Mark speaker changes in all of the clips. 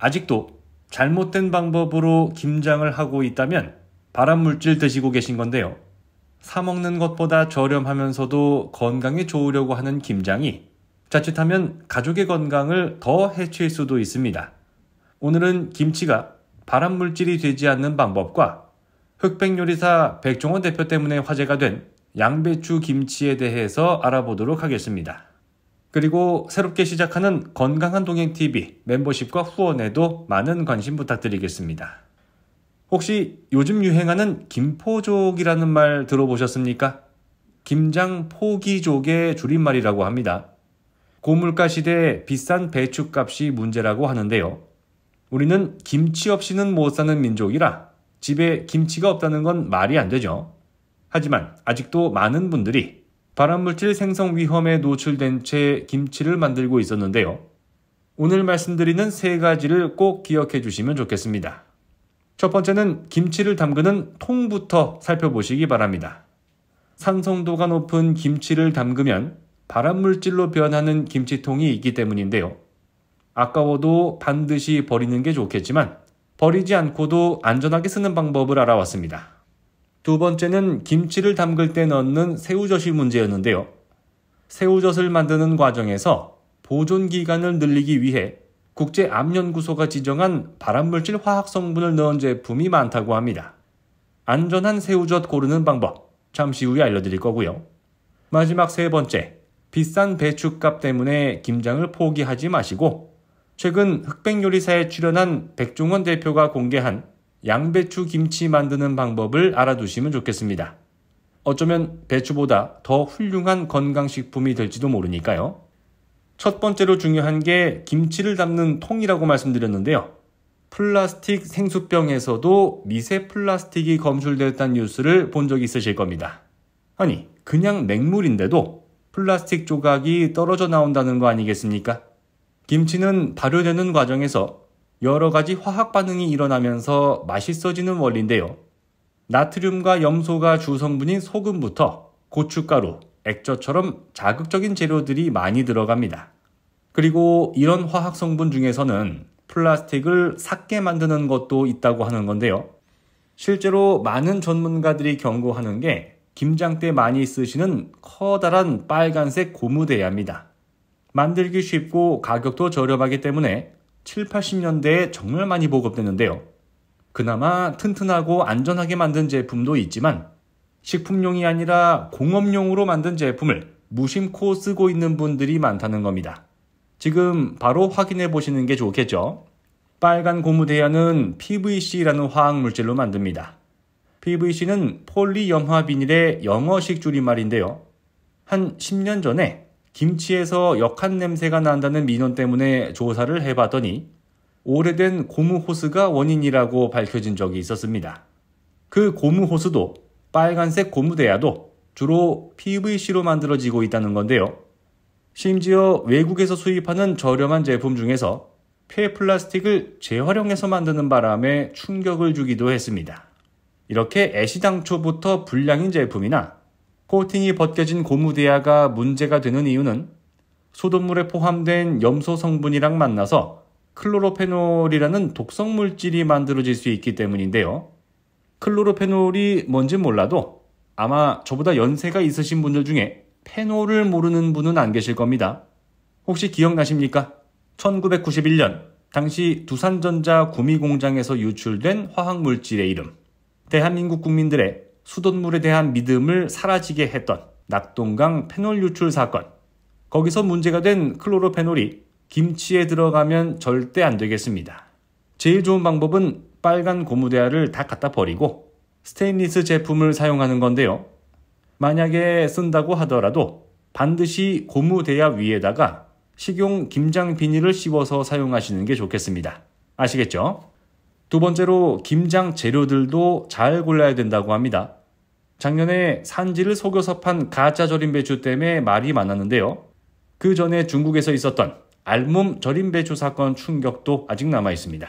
Speaker 1: 아직도 잘못된 방법으로 김장을 하고 있다면 발암물질 드시고 계신 건데요. 사 먹는 것보다 저렴하면서도 건강에 좋으려고 하는 김장이 자칫하면 가족의 건강을 더 해칠 수도 있습니다. 오늘은 김치가 발암물질이 되지 않는 방법과 흑백요리사 백종원 대표 때문에 화제가 된 양배추 김치에 대해서 알아보도록 하겠습니다. 그리고 새롭게 시작하는 건강한 동행TV 멤버십과 후원에도 많은 관심 부탁드리겠습니다. 혹시 요즘 유행하는 김포족이라는 말 들어보셨습니까? 김장 포기족의 줄임말이라고 합니다. 고물가 시대 비싼 배추값이 문제라고 하는데요. 우리는 김치 없이는 못 사는 민족이라 집에 김치가 없다는 건 말이 안 되죠. 하지만 아직도 많은 분들이 발암물질 생성 위험에 노출된 채 김치를 만들고 있었는데요. 오늘 말씀드리는 세 가지를 꼭 기억해 주시면 좋겠습니다. 첫 번째는 김치를 담그는 통부터 살펴보시기 바랍니다. 산성도가 높은 김치를 담그면 발암물질로 변하는 김치통이 있기 때문인데요. 아까워도 반드시 버리는 게 좋겠지만 버리지 않고도 안전하게 쓰는 방법을 알아왔습니다. 두 번째는 김치를 담글 때 넣는 새우젓이 문제였는데요. 새우젓을 만드는 과정에서 보존 기간을 늘리기 위해 국제암연구소가 지정한 발암물질 화학 성분을 넣은 제품이 많다고 합니다. 안전한 새우젓 고르는 방법 잠시 후에 알려드릴 거고요. 마지막 세 번째, 비싼 배추값 때문에 김장을 포기하지 마시고 최근 흑백요리사에 출연한 백종원 대표가 공개한 양배추 김치 만드는 방법을 알아두시면 좋겠습니다. 어쩌면 배추보다 더 훌륭한 건강식품이 될지도 모르니까요. 첫 번째로 중요한 게 김치를 담는 통이라고 말씀드렸는데요. 플라스틱 생수병에서도 미세 플라스틱이 검출됐다는 뉴스를 본 적이 있으실 겁니다. 아니, 그냥 맹물인데도 플라스틱 조각이 떨어져 나온다는 거 아니겠습니까? 김치는 발효되는 과정에서 여러 가지 화학 반응이 일어나면서 맛있어지는 원리인데요. 나트륨과 염소가 주성분인 소금부터 고춧가루, 액젓처럼 자극적인 재료들이 많이 들어갑니다. 그리고 이런 화학 성분 중에서는 플라스틱을 삭게 만드는 것도 있다고 하는 건데요. 실제로 많은 전문가들이 경고하는 게 김장 때 많이 쓰시는 커다란 빨간색 고무대야입니다. 만들기 쉽고 가격도 저렴하기 때문에 7, 80년대에 정말 많이 보급됐는데요. 그나마 튼튼하고 안전하게 만든 제품도 있지만 식품용이 아니라 공업용으로 만든 제품을 무심코 쓰고 있는 분들이 많다는 겁니다. 지금 바로 확인해 보시는 게 좋겠죠? 빨간 고무대야는 PVC라는 화학물질로 만듭니다. PVC는 폴리염화 비닐의 영어식 줄임말인데요. 한 10년 전에 김치에서 역한 냄새가 난다는 민원 때문에 조사를 해봤더니 오래된 고무 호스가 원인이라고 밝혀진 적이 있었습니다. 그 고무 호스도 빨간색 고무대야도 주로 PVC로 만들어지고 있다는 건데요. 심지어 외국에서 수입하는 저렴한 제품 중에서 폐플라스틱을 재활용해서 만드는 바람에 충격을 주기도 했습니다. 이렇게 애시당초부터 불량인 제품이나 코팅이 벗겨진 고무대야가 문제가 되는 이유는 수돗물에 포함된 염소 성분이랑 만나서 클로로페놀이라는 독성 물질이 만들어질 수 있기 때문인데요. 클로로페놀이 뭔지 몰라도 아마 저보다 연세가 있으신 분들 중에 페놀을 모르는 분은 안 계실 겁니다. 혹시 기억나십니까? 1991년 당시 두산전자 구미공장에서 유출된 화학물질의 이름. 대한민국 국민들의 수돗물에 대한 믿음을 사라지게 했던 낙동강 페놀 유출 사건. 거기서 문제가 된 클로로페놀이 김치에 들어가면 절대 안 되겠습니다. 제일 좋은 방법은 빨간 고무대야를 다 갖다 버리고 스테인리스 제품을 사용하는 건데요. 만약에 쓴다고 하더라도 반드시 고무대야 위에다가 식용 김장 비닐을 씌워서 사용하시는 게 좋겠습니다. 아시겠죠? 두 번째로 김장 재료들도 잘 골라야 된다고 합니다. 작년에 산지를 속여서 판 가짜 절임 배추 때문에 말이 많았는데요. 그 전에 중국에서 있었던 알몸 절임 배추 사건 충격도 아직 남아 있습니다.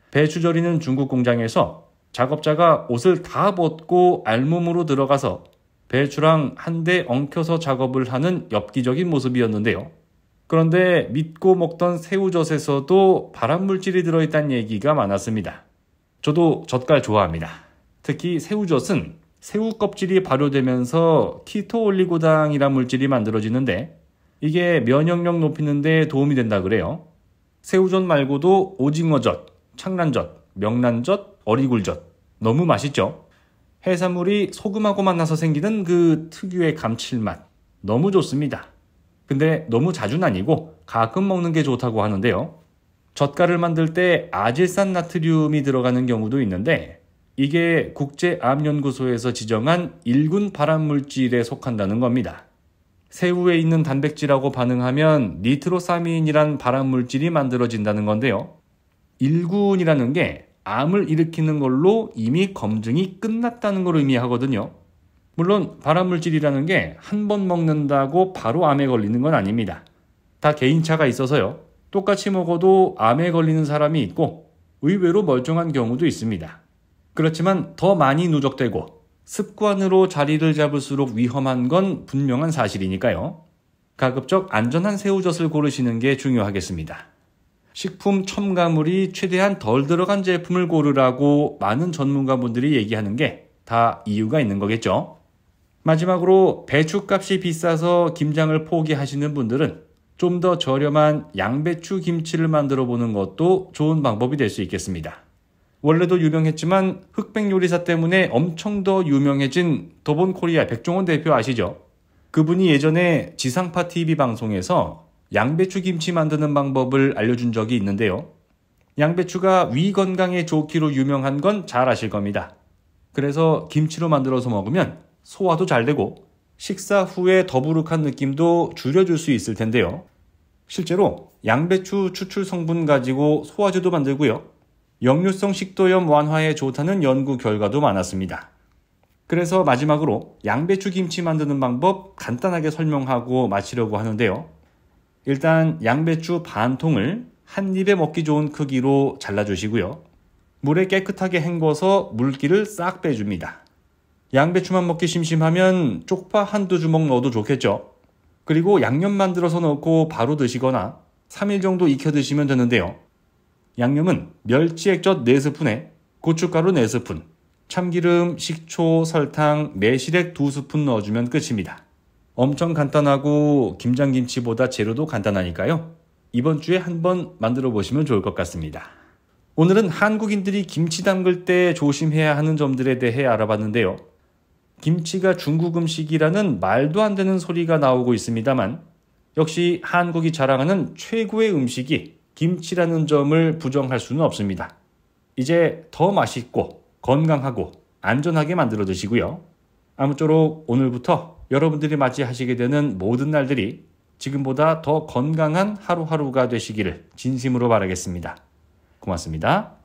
Speaker 1: 배추 절이는 중국 공장에서 작업자가 옷을 다 벗고 알몸으로 들어가서 배추랑 한 대 엉켜서 작업을 하는 엽기적인 모습이었는데요. 그런데 믿고 먹던 새우젓에서도 발암물질이 들어있다는 얘기가 많았습니다. 저도 젓갈 좋아합니다. 특히 새우젓은 새우 껍질이 발효되면서 키토올리고당이란 물질이 만들어지는데 이게 면역력 높이는 데 도움이 된다 그래요. 새우젓 말고도 오징어젓, 창란젓, 명란젓, 어리굴젓 너무 맛있죠? 해산물이 소금하고 만나서 생기는 그 특유의 감칠맛 너무 좋습니다. 근데 너무 자주는 아니고 가끔 먹는 게 좋다고 하는데요. 젓갈을 만들 때 아질산 나트륨이 들어가는 경우도 있는데 이게 국제암연구소에서 지정한 1군 발암물질에 속한다는 겁니다. 새우에 있는 단백질하고 반응하면 니트로사민이란 발암물질이 만들어진다는 건데요. 1군이라는 게 암을 일으키는 걸로 이미 검증이 끝났다는 걸 의미하거든요. 물론 발암물질이라는 게 한 번 먹는다고 바로 암에 걸리는 건 아닙니다. 다 개인차가 있어서요. 똑같이 먹어도 암에 걸리는 사람이 있고 의외로 멀쩡한 경우도 있습니다. 그렇지만 더 많이 누적되고 습관으로 자리를 잡을수록 위험한 건 분명한 사실이니까요. 가급적 안전한 새우젓을 고르시는 게 중요하겠습니다. 식품 첨가물이 최대한 덜 들어간 제품을 고르라고 많은 전문가분들이 얘기하는 게 다 이유가 있는 거겠죠. 마지막으로 배추값이 비싸서 김장을 포기하시는 분들은 좀 더 저렴한 양배추 김치를 만들어 보는 것도 좋은 방법이 될 수 있겠습니다. 원래도 유명했지만 흑백 요리사 때문에 엄청 더 유명해진 도본코리아 백종원 대표 아시죠? 그분이 예전에 지상파 TV 방송에서 양배추 김치 만드는 방법을 알려준 적이 있는데요. 양배추가 위 건강에 좋기로 유명한 건 잘 아실 겁니다. 그래서 김치로 만들어서 먹으면 소화도 잘 되고 식사 후에 더부룩한 느낌도 줄여줄 수 있을 텐데요. 실제로 양배추 추출 성분 가지고 소화제도 만들고요. 역류성 식도염 완화에 좋다는 연구 결과도 많았습니다. 그래서 마지막으로 양배추 김치 만드는 방법 간단하게 설명하고 마치려고 하는데요. 일단 양배추 반 통을 한 입에 먹기 좋은 크기로 잘라주시고요. 물에 깨끗하게 헹궈서 물기를 싹 빼줍니다. 양배추만 먹기 심심하면 쪽파 한두 주먹 넣어도 좋겠죠. 그리고 양념 만들어서 넣고 바로 드시거나 3일 정도 익혀 드시면 되는데요. 양념은 멸치 액젓 4스푼에 고춧가루 4스푼, 참기름, 식초, 설탕, 매실액 2스푼 넣어주면 끝입니다. 엄청 간단하고 김장김치보다 재료도 간단하니까요. 이번 주에 한번 만들어 보시면 좋을 것 같습니다. 오늘은 한국인들이 김치 담글 때 조심해야 하는 점들에 대해 알아봤는데요. 김치가 중국 음식이라는 말도 안 되는 소리가 나오고 있습니다만 역시 한국이 자랑하는 최고의 음식이 김치라는 점을 부정할 수는 없습니다. 이제 더 맛있고 건강하고 안전하게 만들어 드시고요. 아무쪼록 오늘부터 여러분들이 맞이하시게 되는 모든 날들이 지금보다 더 건강한 하루하루가 되시기를 진심으로 바라겠습니다. 고맙습니다.